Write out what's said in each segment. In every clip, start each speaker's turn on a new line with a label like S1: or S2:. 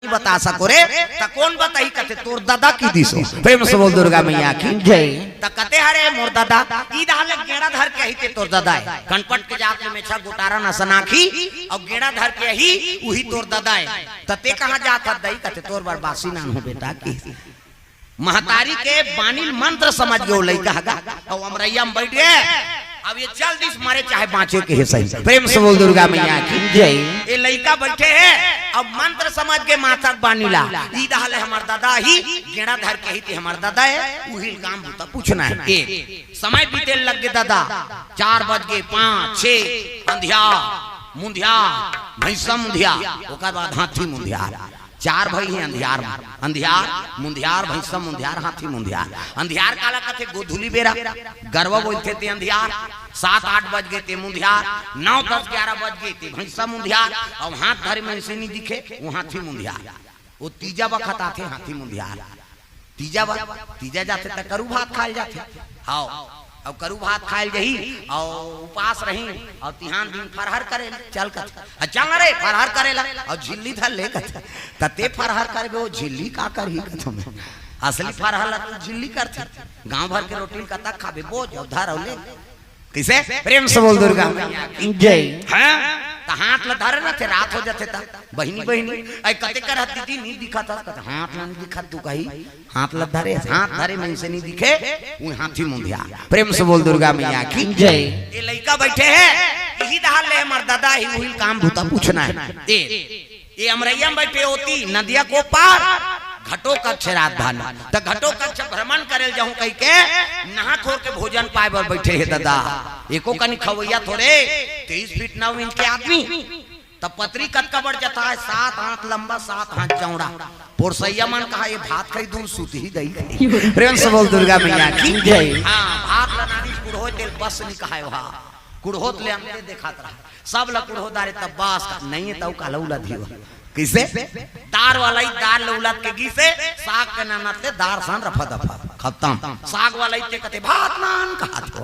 S1: नहीं बता सको रे त कौन बताई कते तोर दादा की दिसो प्रेम से बोल दुर्गा मैया की जय त कते हरे मोर दादा ई दाले गेड़ा धर के ही ते तोर दादा है कनपट के जात में मेछा गुटारा न सनाखी और गेड़ा धर के ही वही तोर दादा है तते कहां जात है दई कते तोर बरबासी नान हो बेटा की महतारी के बानिल मंत्र समझ गयो लइका हगा और अमरैया में बैठ गए अब ये चल दिस मारे चाहे बाँचे के सही प्रेम से बोल दुर्गा मैया की जय ये लइका बैठे है अब मंत्र समझ के माथा बानीला ई दहले हमार दादा ही गेड़ा धर के ही थे हमार दादा है उही काम बता पूछना है एक समय बीते लग गए दादा 4 बज गए 5 6 अंधिया मुंधिया भैंसा मुंधिया ओकर बाद हाथी मुंधिया 4 भाई हैं अंधियार अंधियार मुंधियार भैंसा मुंधियार हाथी मुंधियार अंधियार काला कथे गोधुली बेरा गरवा बोलते थे अंधियार 7-8 बज गए थे मुंधियार 9-10-11 बज गए थे भैंसा मुंधियार और हाथ धरे में से नहीं दिखे वो हाथी मुंधियार वो तीजा वक्त आते हाथी मुंधियार तीजा जाते तक करू भात खाए जाते हाँ अब करू भात खाए जही और उपास रही और तिहान दिन फरहर करे चल चल रे फरहर करेला और झिल्ली धर ले तते फरहर करे वो झिल्ली का कर ही तुम असली फरहर तू झिल्ली करते गांव भर के रोटी का तक खाबे बोझ धर ले किसे प्रेम से बोल दुर्गा जय हां त हाथ ल धरे न थे रात हो जाते त बहिनी आई कते कर दीदी नहीं दिखा था हाथ ल नहीं दिखा तू कही हाथ ल धरे हाथ धरे में से नहीं दिखे वो हाथी मुंधिया प्रेम से बोल दुर्गा मैया की जय ये लइका बैठे है यही दहाल ले हमर दादा ही वही काम भूता पूछना है ये अमरैया में बैठे होती नदिया को पार घटो कक्ष राजधानी तो घटो कक्ष भ्रमण करे जाऊं कह के नहा खोर के भोजन पाए बर बैठे है दादा एको कनी खवैया थोड़े 23 फीट 9 इंच के आदमी तब पत्री कटका बढ़ जाता है 7 हाथ लंबा 7 हाथ चौड़ा पोरसैया मन कहा ये भात खाई दूर सूत ही गई प्रेम से बोल दुर्गा मैया की जय हां भात लनानी कुड़हो तेल बस नहीं कहा वहां कुड़होत ले हमने देखा था सब ल कुड़हो दारे तब बस नहीं है तब कालौला धियो किसे दार वाला ही दार लौलत के गी से साग के नानत ले दार सान रफा दफा खत्म साग वाला ही कहते भात नान कहा तो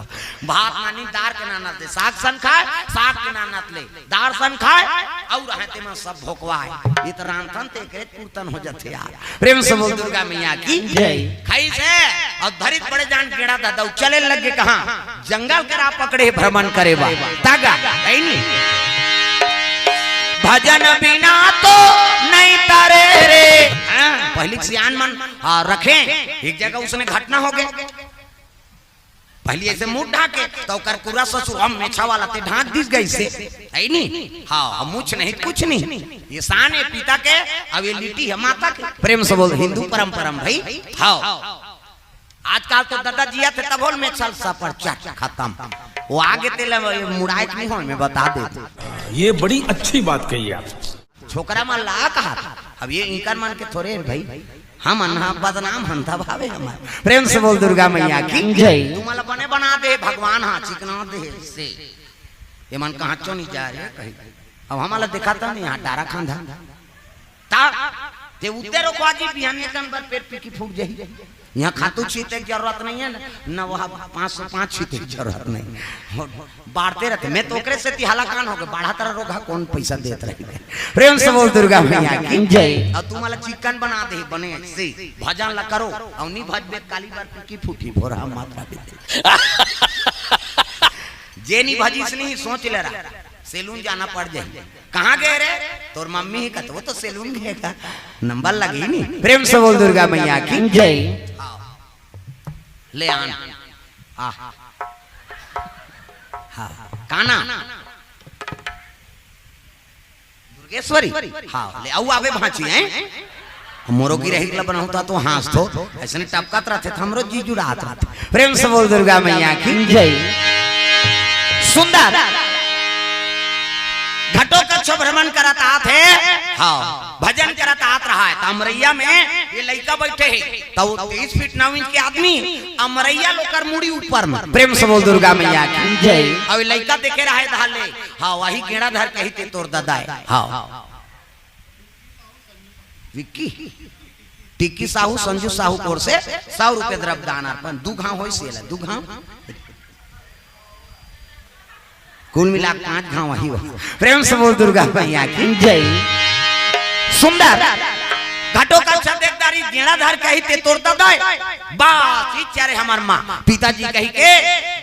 S1: भात नानी दार के नानत ले साग सन खाए साग के नानत ले दार सन खाए और रहते में सब भोकवाए ये तो रांधन ते के कीर्तन हो जाते यार प्रेम से बोल दुर्गा मैया की जय खाई से और धरित बड़े जान गेड़ा दादा चले लगे कहां जंगल के राह पकड़े भ्रमण करे बा तागा है नहीं भजन बिना तो नहीं तारे रे पहली सियान मन रखे एक जगह उसने घटना हो गए पहली ऐसे मुंह ढाके तो कर पूरा ससुर हम मेछा वाला ते ढाक दिस गई से है नहीं हाँ मुछ नहीं कुछ नहीं ये शान है पिता के अब ये लिट्टी है माता के प्रेम से बोल हिंदू परंपरा भाई हाँ आजकल तो दादा जिया थे तब में चल सफर चट खत्म वो आगे तेल मुड़ाई नहीं हो मैं बता दे
S2: ये बड़ी अच्छी बात कही आप
S1: छोकरा में ला कहा अब ये इनकर मन के थोड़े भाई हम अन्हा बदनाम हंता भावे हमारे प्रेम से बोल दुर्गा मैया की जय तुम्हारा बने बना दे भगवान हाँ चिकना दे से ये मन कहाँ चो नहीं जा रहे कहीं अब हमारा दिखाता नहीं यहाँ डारा खांधा ता ते उते रोकवाजी बिहाने कन पर पेट पी की फूट जाई यहाँ खातू छीते की जरूरत नहीं है न वहाँ 505 छीते की जरूरत नहीं बाढ़ते रहते मैं तो ओकरे से तिहाला कान हो गए बाढ़ा तरह रोगा कौन पैसा देते रहे प्रेम से बोल दुर्गा मैया की जय और तुम्हारा चिकन बना दे बने से भजन ला करो और नहीं भजबे काली बार की फूटी भोरा मात्रा जे नहीं भजी से नहीं सोच ले रहा सैलून जाना पड़ जाए कहाँ गए रे तोर मम्मी ही कहते वो तो सैलून गएगा नंबर लगी नहीं प्रेम से बोल दुर्गा मैया की जय ले आन काना दुर्गेश्वरी हाँ ले आओ आवे भांची हैं मोरो की रही बना होता तो हाथ तो ऐसे नहीं टपकत रहते थे हमरो जी जुड़ात रहते प्रेम से बोल दुर्गा मैया की जय सुंदर घटो कक्ष भ्रमण करता थे हाँ भजन करता रहा है अमरैया में ये लड़का बैठे है तो 23 फीट 9 इंच के आदमी अमरैया लोकर मुड़ी ऊपर में प्रेम से बोल दुर्गा मैया की जय और लड़का देखे रहा है धाले हाँ वही गेड़ा धर कही ते तोर दादा है हाँ विक्की टिक्की साहू संजू साहू कोर से 100 रुपए द्रव्य दान अर्पण 2 घाव होई से 2 घाव कुल मिला 5 घाव वही प्रेम से बोल दुर्गा मैया की जय सुंदर घाटो का अच्छा देखदारी गेड़ा धर कही ते तोड़ दादा बस ही चारे हमार माँ पिताजी कही के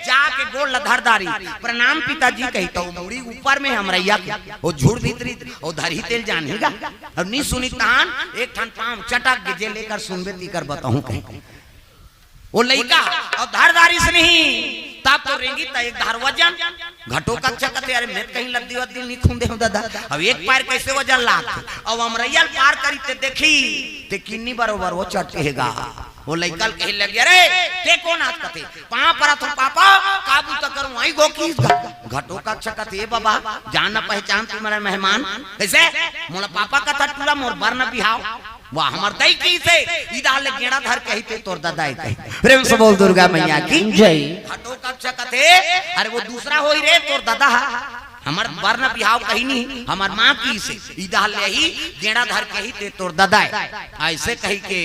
S1: जाके गोड़ लधरदारी प्रणाम पिताजी कही तो मुड़ी ऊपर में हमरैया वो झूठ भीतरी वो धरी तेल जानेगा अब नहीं सुनी तान एक ठन पाम चटक गिजे लेकर सुनबे तीकर बताऊं कहीं वो लइका और धारदारी से नहीं तब तो रेंगी ता एक धार वजन घटो का चकते अरे मैं कहीं लद्दी वद्दी नहीं खूंदे हूं दादा अब एक पैर कैसे वजन लाख अब हमरैया पार करी ते देखी ते किन्नी बरोबर वो चटेगा वो लइका कहे लग गया रे ते कौन हाथ कते पां पर तो पापा काबू तो करूं आई गो की घटो का चकते बाबा जान न पहचान तुम्हारे मेहमान कैसे मोला पापा का था टूला मोर बरना बिहाव वाह हमार दई की से इदाले गेड़ा धर कहते तोर दादाई कही प्रेम से बोल दुर्गा मैया की जय घटो का चकते अरे वो दूसरा होई रे तोर दादा हमार वर्ण बिहाव कही नहीं हमार माँ की से इदाले ही गेड़ा धर कही ते तोर दादाई ऐसे कही के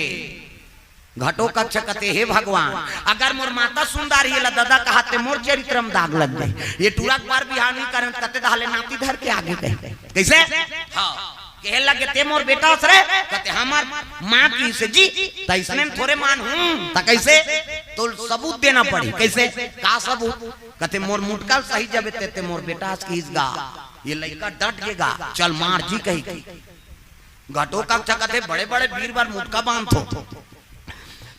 S1: घटो का चकते हे भगवान अगर मोर माता सुंदर ही दादा कहते मोर चरित्र में दाग लग गए ये टूरा बार बिहाव नहीं करन कते दाले नाती धर के आगे कहे कैसे हां कहे लगे ते मोर बेटा रे कहते हमार माँ की से जी त इसने थोड़े मान हूं त कैसे तो सबूत देना पड़ी कैसे का सबूत कहते मोर मुटका सही जब ते मोर बेटा कीसगा ये लड़का डट गेगा चल मार जी कही घटो का कहते बड़े बड़े वीर बार मुटका बांधो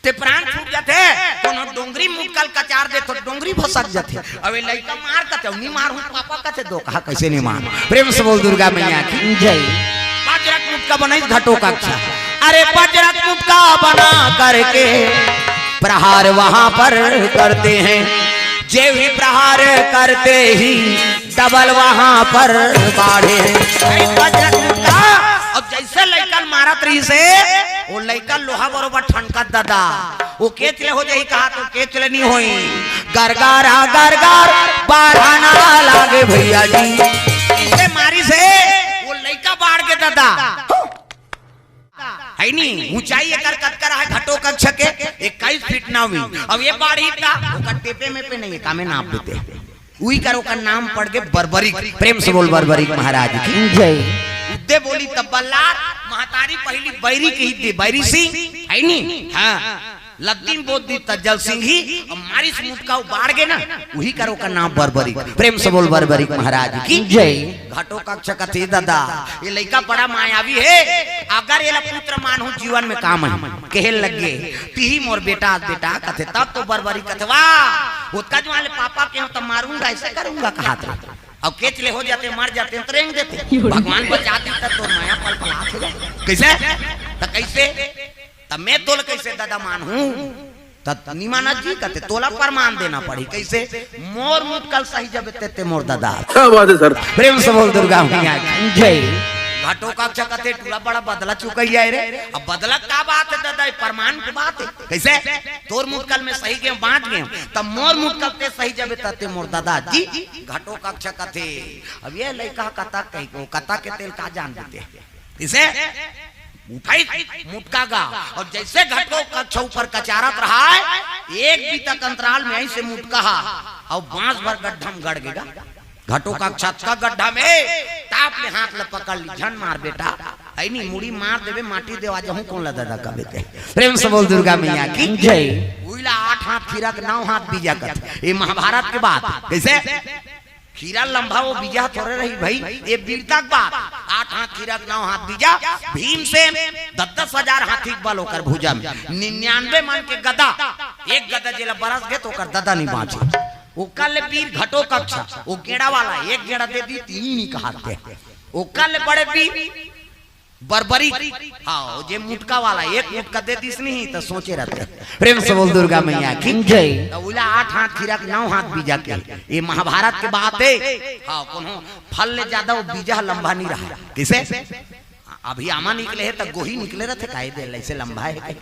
S1: ते प्राण छूट जाते कोनो डोंगरी मुटकल कचार दे तो डोंगरी फसक जाते अबे लड़का मार कहते नहीं मार हूं पापा कहते दो कहा कैसे नहीं मार प्रेम से बोल दुर्गा मैया की जय वज्रक मुटका बनाई घटो का अरे वज्रक मुटका बना करके प्रहार वहां पर करते हैं जे भी प्रहार करते ही डबल वहां पर बाढ़े वज्रक मुटका अब जैसे लइकन मारत रही से वो लइकन लोहा बरोबर ठनका दादा वो केचले हो जाई कहा तो केचले नहीं होई गरगारा गरगार बाढ़ाना लागे भैया जी इसे मारी से वो लइका बाढ़ के दादा है नहीं ऊंचाई एकर कटकर है घटो का छके 21 फीट ना हुई अब ये बाढ़ी का ओकर टेपे में पे नहीं कामे नाप देते उही करो का नाम पड़ के बर्बरिक प्रेम से बोल बर्बरिक महाराज की जय उद्दे बोली तब्बला महतारी पहली बैरी कही थी बैरी सिंह है नहीं हां लद्दीन बोल दी तज्जल सिंह ही और मारी स्मूथ का बाढ़ गए ना वही करो का नाम बर्बरिक प्रेम से बोल बर्बरिक महाराज की जय घटो का चकते दादा ये लड़का बड़ा मायावी है अगर ये पुत्र मान हूं जीवन में काम है कहे लगे ती मोर बेटा बेटा कथे तब तो बर्बरिक कथे वाह उसका जो वाले पापा के तो मारूंगा ऐसे करूंगा कहा था अब केचले हो जाते मर जाते तो रेंग देते भगवान बचाते तो माया पल पलात हो जाए कैसे तो कैसे तब मैं तोल कैसे दादा मान हूं तब निमाना जी कहते तोला प्रमाण देना पड़ी कैसे मोर मुटकल सही जब ते मोर दादा
S2: क्या बात है सर
S1: प्रेम से बोल दुर्गा मैया जय घटो का कहते टूला बड़ा बदला चुका ही है रे अब बदला का बात है दादा प्रमाण की बात है कैसे तोर मुटकल में सही गए बांट गए तब मोर मुटकल ते सही जब ते मोर दादा जी घटो का कहते अब ये लड़का कथा कही को कथा के तेल का जान देते इसे उठाई मुटका गा और जैसे घटो कक्षा ऊपर कचारत रहा है एक भी तक अंतराल में ऐसे मुटका और बांस भर गड्ढा में गड़ गएगा घटो का छत का गड्ढा में ताप ले हाथ ले पकड़ ली झन मार बेटा ऐ नहीं मुड़ी मार देवे माटी देवा जहूं कौन ला दादा का बेटे प्रेम से बोल दुर्गा मैया की जय उइला 8 हाथ खीरा के 9 हाथ बीजा कथ ये महाभारत के बात कैसे खीरा लंबा वो बीजा थोड़े रही भाई ये वीरता की बात 8 हाथ खीरा 9 हाथ बीजा भीम से 10-10 हजार हाथी बल होकर भुजा में 99 मन के गदा एक गदा जेला बरस गए तो कर दादा नहीं बाँचे वो कल वीर घटो कक्षा वो गेड़ा वाला एक गेड़ा दे दी 3 ही कहते वो कल बड़े वीर बर्बरी हाँ जे मुटका वाला एक मुटका दे दिस नहीं तो सोचे रहते प्रेम से बोल दुर्गा मैया की जय 8 हाथ खीरा 9 हाथ बीजा के ये महाभारत के बात है हाँ कोनो फल ले ज्यादा वो बीजा लंबा नहीं रहा किसे अभी आमा निकले है तो गोही निकले रहते काहे दे ऐसे लंबा है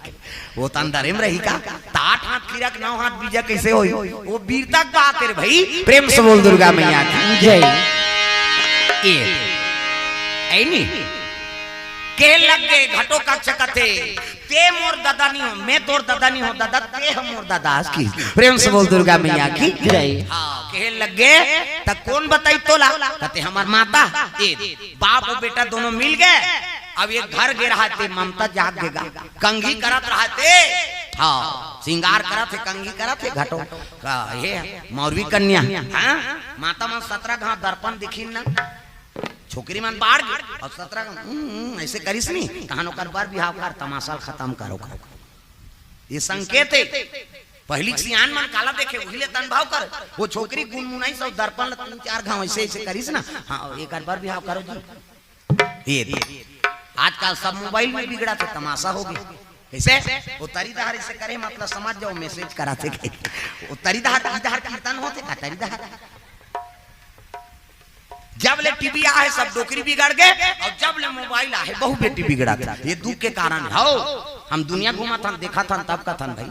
S1: वो तो अंदर में रही का 8 हाथ खीरा 9 हाथ बीजा कैसे होई वो वीरता की बात है भाई प्रेम से बोल दुर्गा मैया की जय ए नहीं के लग गए घटो का चकते ते मोर दादा नहीं हो मैं तोर दादा नहीं हो दादा ते हम मोर दादा की प्रेम से बोल दुर्गा मैया की जय हां के लग गए त कौन बताई तोला कहते हमार माता ए बाप और बेटा दोनों मिल गए अब ये घर गे रहा थे ममता जाग गेगा कंघी करत रहते हाँ श्रृंगार करत थे कंघी करत थे घटो का ये मौरवी कन्या हाँ माता मन 17 घाव दर्पण दिखीन ना छोकरी मन बाढ़ गई और 17 ऐसे करिस नहीं कहानो कर बार बिहाव कर तमाशा खत्म करो ये संकेत है पहली सियान मन काला देखे उहिले तन भाव कर वो छोकरी गुनमुनाई सब दर्पण 3-4 घाव ऐसे ऐसे करिस ना हाँ एक बार बिहाव करो जी ये आजकल सब मोबाइल में बिगड़ा थे तमाशा हो गया कैसे वो तरीदार इसे करे मतलब समझ जाओ मैसेज कराते वो तरीदार इधर कीर्तन होते का तरीदार जब ले टीवी आए सब डोकरी बिगड़ गए और जब ले मोबाइल आए बहु बेटी बिगड़ा ये दुख के कारण हो हम दुनिया घुमा था देखा था तब का था भाई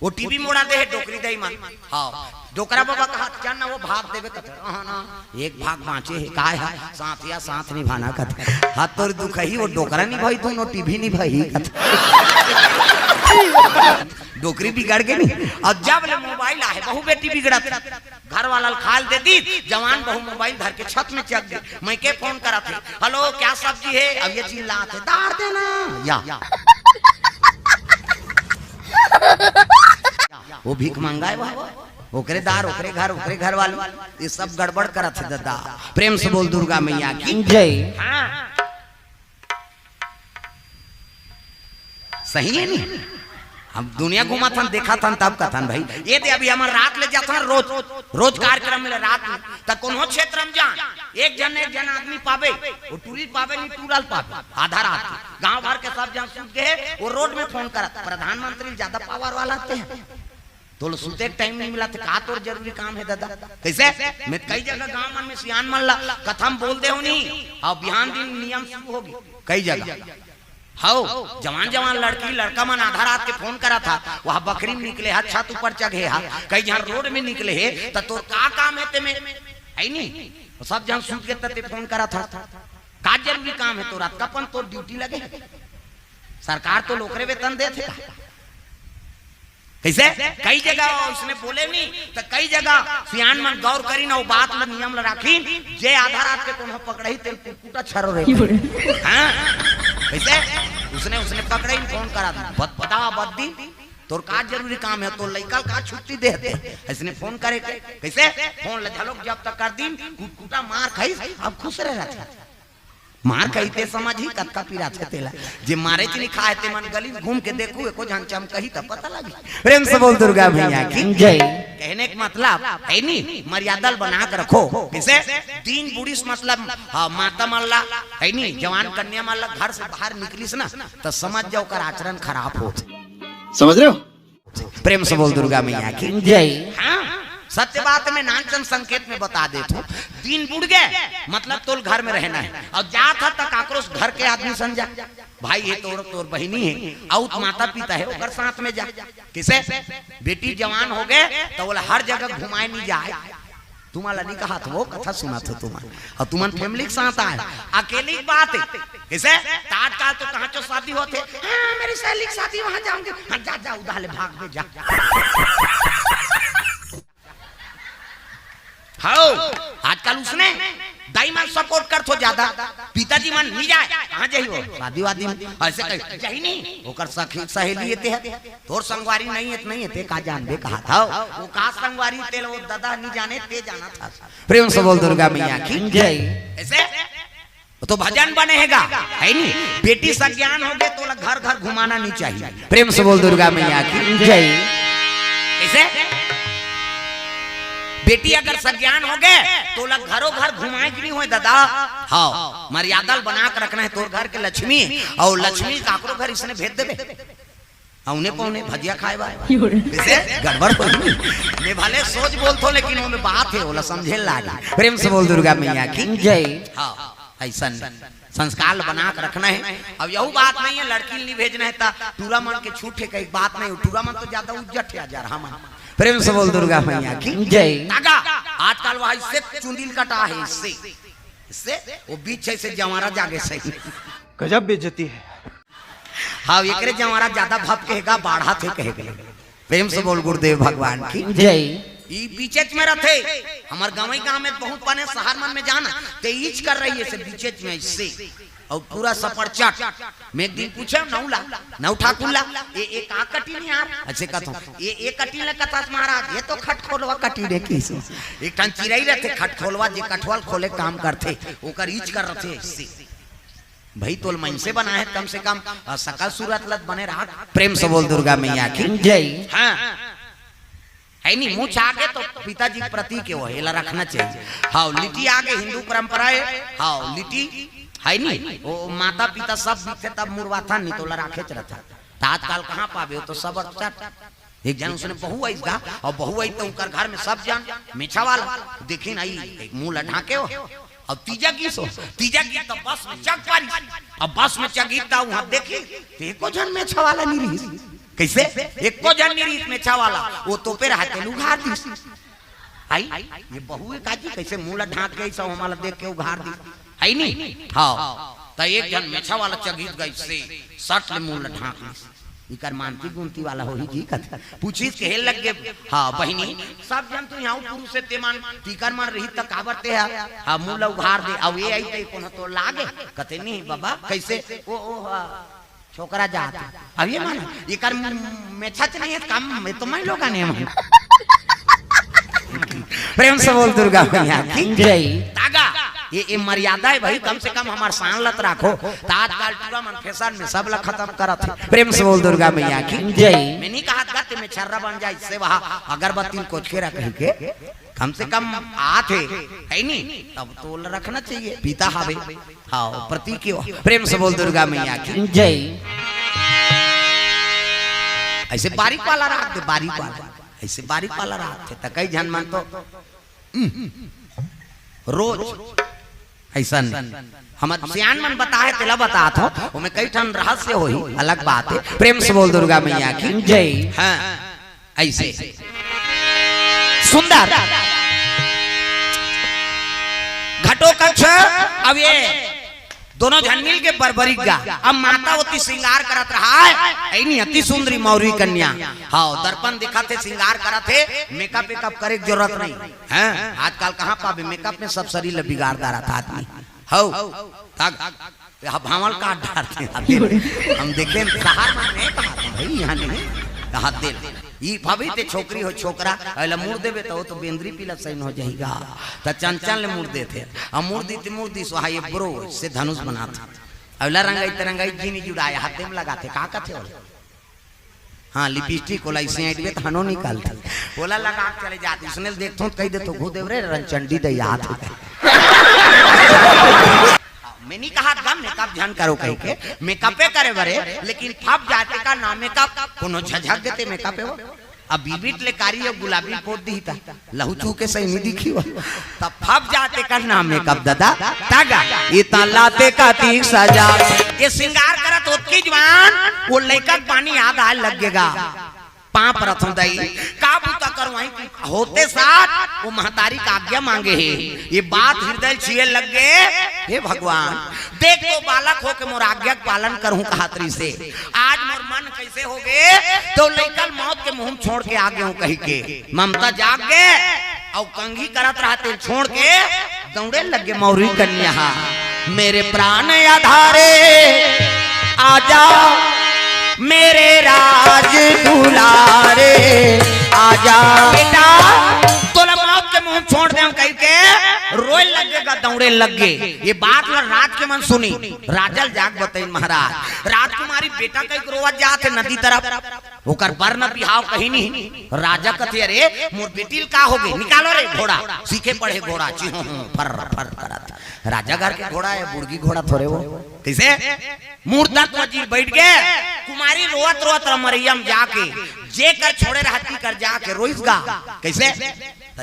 S1: वो टीवी मोड़ा दे है डोकरी दे मन हाँ डोकरा बाबा कहा चल ना वो भाग देवे कथे ना एक भाग बाँचे है का है साथ या साथ निभाना कथे हाथ तोर दुख ही वो डोकरा नहीं भाई दोनों टीवी नहीं भाई कथे डोकरी बिगड़ गई नहीं और जब ले मोबाइल आए बहु बेटी बिगड़ा घर वाला खाल दे दी जवान बहु मोबाइल धर के छत में चक गई मैं के फोन करा थे हेलो क्या सब्जी है अब ये चिल्लाते दार देना या वो भीख मंगाए ओकरे दार ओकरे घर वाले ये सब गड़बड़ करत है दादा प्रेम से बोल दुर्गा मैया की जय सही है नहीं हम दुनिया घुमा था देखा था तब का था भाई ये दे अभी हमारे रात ले जाता रोज कार्यक्रम में रात में तक कोनो क्षेत्र में जा एक जन आदमी पावे वो टूरिस्ट पावे नहीं टूरल पावे आधा रात गांव भर के सब जन सूत गए वो रोड में फोन करा प्रधानमंत्री ज्यादा पावर वाला थे तो सुनते टाइम नहीं मिला था का तोर जरूरी काम है दादा कैसे मैं कई जगह गांव मन में सियान मन ला कथम बोल दे नहीं और बिहान दिन नियम शुरू होगी कई जगह हाउ जवान लड़की लड़का मन आधा रात के फोन करा था वहाँ बकरी में निकले है छत ऊपर चढ़े है कई जहाँ रोड में निकले है तो तोर का काम है ते है नहीं सब जहाँ सूत के ते फोन करा था का जरूरी काम है तो रात का पन तोर ड्यूटी लगे सरकार तो लोकरे वेतन दे थे कैसे कई जगह उसने बोले नहीं तो कई जगह सियान मन गौर करी ना वो बात ल नियम ल राखी जे आधा रात के कोनो पकड़ई तेल कुटा छरो रे हां कैसे उसने पकड़ई फोन करा बतावा बद्दी तोर का जरूरी काम है तो लइका का छुट्टी दे दे इसने फोन करे कैसे फोन ल झलोक जब तक कर दिन कुटा मार खाई अब खुश रह रहा मार कहते समझ ही कतका पीरा थे तेला जे मारे चली खाए ते मन गली घूम के देखू एको जन चम कही त पता लगी प्रेम से बोल दुर्गा मैया की जय कहने का मतलब है नहीं मर्यादा बना के रखो कैसे तीन बुढ़ीस मतलब माता मल्ला है नहीं जवान कन्या मल्ला घर से बाहर निकलीस ना तो समझ जाओ कर आचरण खराब हो
S3: समझ रहे हो
S1: प्रेम से बोल दुर्गा मैया की जय सत्य बात में नानचन संकेत में बता देता हूँ दिन बुढ़ गए मतलब तोल घर में रहना है और जा था तक आक्रोश घर के आदमी समझा भाई ये तोर बहिनी है आउट माता पिता है उधर साथ में जा किसे बेटी जवान हो गए तो बोला हर जगह घुमाए नहीं जाए तुम्हारा नहीं कहा था वो कथा सुना था तुम्हारा और तुम्हारे फैमिली के साथ आए अकेली बात है किसे तात्काल तो कहाँ चो शादी होते मेरी सहेली की शादी वहां जाऊंगे जा उधाले भाग में जा हाँ आजकल उसने दाई मन सपोर्ट कर थो ज्यादा पिताजी मन नहीं जाए कहाँ जाही वो शादी वादी में ऐसे कहीं जाही नहीं ओकर सहेली येते है तोर संगवारी नहीं है ते का जान दे कहा था वो का संगवारी तेल वो दादा नहीं जाने ते जाना था प्रेम से बोल दुर्गा मैया की जय ऐसे तो भजन बनेगा है नहीं बेटी सज्ञान हो गए तो घर घर घुमाना नहीं चाहिए प्रेम से बोल दुर्गा मैया की जय ऐसे बेटी अगर सज्ञान हो गए तो लग घरों घर घुमाए कि नहीं हो दादा हाँ मर्यादा बना कर रखना है तोर घर के लक्ष्मी और लक्ष्मी काकरो घर इसने भेज देवे उन्हें पौने भजिया खाए गड़बड़ ने भले सोच बोल थो लेकिन वो में बात है बोला समझे लागे प्रेम से बोल दुर्गा मैया की जय हाँ ऐसा संस्कार बना कर रखना है अब यही बात नहीं है लड़की नहीं भेजना है टूरा मन के छूटे कई बात नहीं टूरा मन तो ज्यादा उज्जट है हजार हम प्रेम से बोल दुर्गा मैया की जय आजकल वह इससे चुंदिल कटा है इससे वो बीच से जवारा जागे सही
S3: गजब बेइज्जती है
S1: हाँ एकरे जवारा ज्यादा भप कहेगा बाढ़ा थे कहेगा प्रेम से बोल गुरुदेव भगवान की जय ई बीचेच में रहते हमार गाँव में बहुत पने शहर मन में जाना ते ईच कर रही है से बीचेच में इससे और पूरा सफर चट मैं एक दिन पूछे नौला नौ ठाकुरला ये का कटी नहीं यार अच्छे कथो ये कटी ले कथा महाराज ये तो खट खोलवा कटी रे किस एक टन चिरई रहते खट खोलवा जे कठवाल खोले काम करते ओकर ईच कर रहे इससे भाई तोल मन से बना है कम से कम सकल सूरत लत बने रहा प्रेम से बोल दुर्गा मैया की जय। हाँ है नहीं मुँह आगे तो पिताजी के प्रति के वो हेला रखना चाहिए। हाँ लिटी आगे हिंदू परंपरा है। हाँ लिटी है नहीं वो माता पिता सब बीते तब मुरवा था नहीं तो लड़ा खेच रहा था आजकल कहाँ पावे तो सब एक जन उसने बहू आई गा और बहू आई तो उनकर घर में सब जन मीठा वाला देखी नहीं मुंह लढ़ाके हो अब तीजा की तो बस में चक पारी अब बस में चगीता वहां देखी एको जन में छवाला नहीं रही कैसे एको जन नहीं रही में छवाला वो तो पे रहते उघार दी आई ये बहू है काजी कैसे मुंह ढाक गई सब हमारा देख के उघार दी आई नहीं। हाँ तो एक जन मेछा वाला चगीत गई से सट ले मुंह ढाक ली इकर मानती गुनती वाला हो ही जी कथा पूछी के हेल लग गए। हाँ बहिनी सब जन तो यहाँ पुरुष से तेमान टीकर मार रही तक काबरते है। हाँ मुंह ला उघार दे अब ये आई ते कोनो तो लागे कते नहीं बाबा कैसे ओ छोकरा जाता अब ये मान इकर मेछा नहीं है काम में तो मैं लोग ने प्रेम से बोल दुर्गा मैया की जय। तागा ये मर्यादा है भाई कम से कम हमार शान लत रखो तात्काल पूरा मन फैशन में सब ला खत्म करत है। प्रेम से बोल दुर्गा मैया की जय। मैं नहीं कहा गत में छर्रा बन जाए इससे वहां अगरबत्ती कोच के रख के कम से कम आठ है नहीं तब तो रखना चाहिए पीता हावे। हाँ प्रतीक प्रेम से बोल दुर्गा मैया की जय। ऐसे बारीक वाला रख दे बारीक वाला ऐसे बारीक वाला रख थे कई जन मान तो रोज ऐसा हम सियान मन बता है तेला बता था मैं कई ठन रहस्य हो ही अलग बात है। प्रेम से बोल दुर्गा मैया की जय। हाँ ऐसे सुंदर घटोत्कच अब ये दोनों जन मिल के बरबरी गा अब माता होती श्रृंगार करत रहा है नहीं अति सुंदरी मौरी कन्या। हाँ दर्पण दिखाते श्रृंगार करते मेकअप वेकअप करे की जरूरत नहीं है। आजकल कहाँ पावे मेकअप में सब शरीर बिगाड़ता रहता आदमी। हो भावल काट डालते हम देखे भाई यहाँ नहीं हाथ दे ई भाभी ते छोकरी हो छोकरा अला मुड़ देबे तो बेंद्री पीला सही हो जाएगा त चंचल ले मुड़ देते आ मुड़ दी सोहाय ब्रो से धनुष बनाता अला रंगाई जीनी जुड़ाया हाथे में लगाते का कथे हो। हाँ लिपस्टिक कोला इसे ऐडवे थानो निकालता बोला लगा चले जाती उसने देखतो कह दे तो घो देव रे रंचंडी दे याद मैं नहीं कहा गम मेकअप ध्यान करो कह के मेकअपे करे बरे लेकिन फप जाते का नाम मेकअप कोनो झझक देते मेकअप हो अब बीबीट ले कारी और गुलाबी पोत दी था लहू चू के सही नहीं दिखी हो तब फप जाते का नाम मेकअप दादा तागा ये लाते का तीक सजा ये श्रृंगार करत होत की जवान वो लेकर पानी याद आए लगेगा पाप रथों दई काबूता करवाई होते साथ वो महतारी का आज्ञा मांगे है ये बात हृदय छिए लग गए हे भगवान देख तो बालक हो के मोर आज्ञा पालन करूं खातरी से आज मोर मन कैसे हो गए तो लेकर मौत के मुंह छोड़ के आगे हूं कही के ममता जाग गए और कंघी करत रहते छोड़ के दौड़े लगे मौरी कन्या मेरे प्राण आधारे आजा मेरे राज दुलारे आजा बेटा तोला मौत के मुंह छोड़ दे कह के रोए लगेगा दौड़े लगे। ये बात रात के मन सुनी राजल जाग बताई महाराज राजकुमारी बेटा कई रोवत जाते नदी तरफ ओकर बर न बिहाव कहीं नहीं राजा कथे अरे मोर बेटी का हो गई निकालो रे घोड़ा सीखे पड़े घोड़ा चिहो फर फर करत राजा घर के घोड़ा है बुड़गी घोड़ा थोड़े वो कैसे मूर्तत वजीर बैठ गए कुमारी रोवत रोवत रमरियम जाके जे कर छोड़े रहती कर जाके रोइसगा कैसे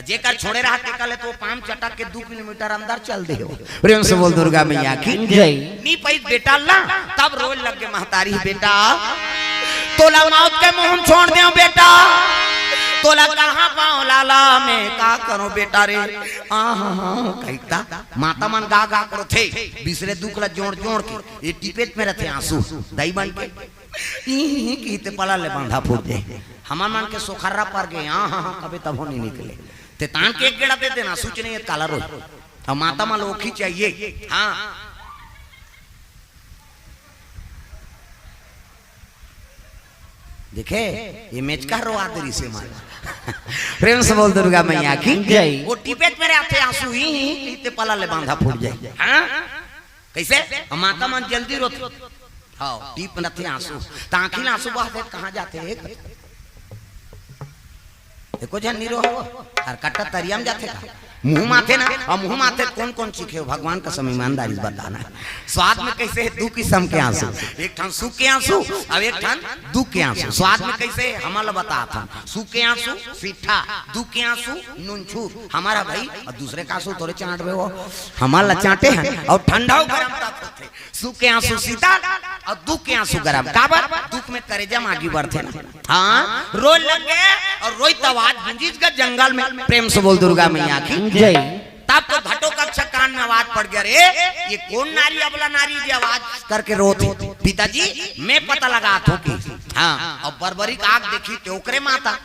S1: जे कर छोड़े रहते कल तो पाम चटक के 2 किलोमीटर अंदर चल दे प्रेम से बोल दुर्गा मैया की जय। नी पैस बेटा ला तब रोज लग गए महतारी बेटा तोला मौत के मुंह छोड़ दे बेटा तोला कहां पाओ लाला में का करो बेटा रे कहता माता मन गा गा करो थे दूसरे दुख ला जोड़ जोड़ के ये टिपेट में रहते आंसू दही बन के कीते पला ले बांधा फूट जाए हमार मन के सोखर्रा पर गए कभी तब हो नहीं निकले ते तान के एक गेड़ा दे देना सूच नहीं काला रोज अब माता मन लोखी चाहिए। हाँ देखे ये मैच का रो आदरी से मार प्रेम से बोल दुर्गा मैया की जय। वो टिपेट मेरे आते आंसू ही ते पला ले बांधा फूट जाए। हाँ कैसे माता मन जल्दी रोती हाँ टीप नथे आंसू तांखी आंसू बहते कहाँ जाते हैं देखो जन नीरो और कट्टा तरियाम जाते का मुंह माथे ना और मुंह माथे कौन कौन सीखे हो भगवान का समय ईमानदारी बताना है। स्वाद में कैसे है दू किस्म के आंसू एक ठान सुख के आंसू और एक ठान दुख के आंसू। स्वाद में कैसे हमारा बता था सुख के आंसू सीठा दुख के आंसू नूनछूर हमारा भाई और दूसरे का आंसू थोड़े चाट में हो हमारा चाटे हैं और ठंडा गर्म तक होते सुख के आंसू सीता और दुख के आंसू गर्म काबर दुख में करेजा आगे बढ़ते ना हाँ रोज लग गए और रोई आवाज गूंजीज का जंगल में प्रेम से बोल दुर्गा मैया की जय। तब तो घटो कक्षा कान में आवाज पड़ गया रे ये कौन नारी अबला नारी जी आवाज करके रोती पिताजी मैं पता लगा था कि हाँ और बरबरी का आग देखी तो ओकरे माता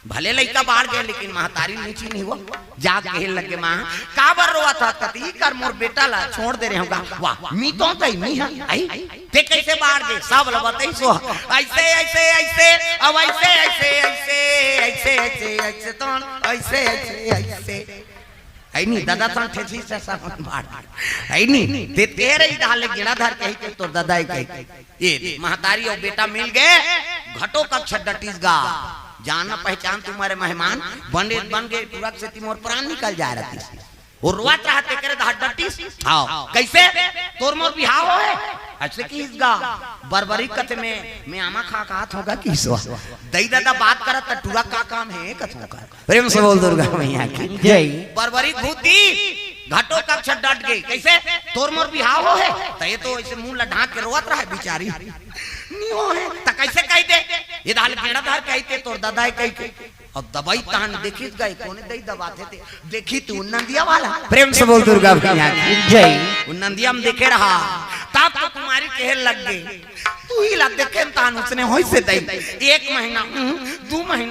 S1: भले लड़का बाहर गए लेकिन महतारी नीचे नहीं हुआ जाग के लगे माँ का बार रोआ था कती कर मोर बेटा ला छोड़ दे रहे होगा वाह मी तो तई मी है आई ते कैसे बाहर गए सब बताई सो ऐसे ऐसे ऐसे अब ऐसे ऐसे ऐसे ऐसे ऐसे ऐसे तो ऐसे ऐसे ऐसे आई नहीं दादा तो ठेठी से सब बाहर आई नहीं ते तेरे ही डाल गिना धर कही तो दादा ही कही ये महतारी और बेटा मिल गए घटो कक्ष डटीसगा जाना पहचान तुम्हारे मेहमान बने बन गए पूरा से तिमोर प्राण निकल जा रहा थी और रुआ चाहते करे डटीस आओ कैसे तोर मोर बिहाव है ऐसे की इसगा बरबरी कथे में मैं आमा खा हाथ होगा किसवा दई दादा बात करत त टूरा का काम है कथो का प्रेम से बोल दुर्गा मैया की जय। बरबरी भूती घटो कक्ष डट गई कैसे तोर मोर बिहाव है त ये तो ऐसे मुंह लढ़ा के रोवत रहा बिचारी नियो है त कैसे कह दे ये दाल बेड़ा धार कहते तोर दादा कह के और दवाई तान देखी गए कोने दई दबाते थे देखी तू नंदिया वाला प्रेम से बोल दुर्गा मैया की जय। नंदिया में देखे रहा तब तो कुमारी कहे लग गई तू ही लग देखे तान उसने होई से दई 1 महीना 2 महीना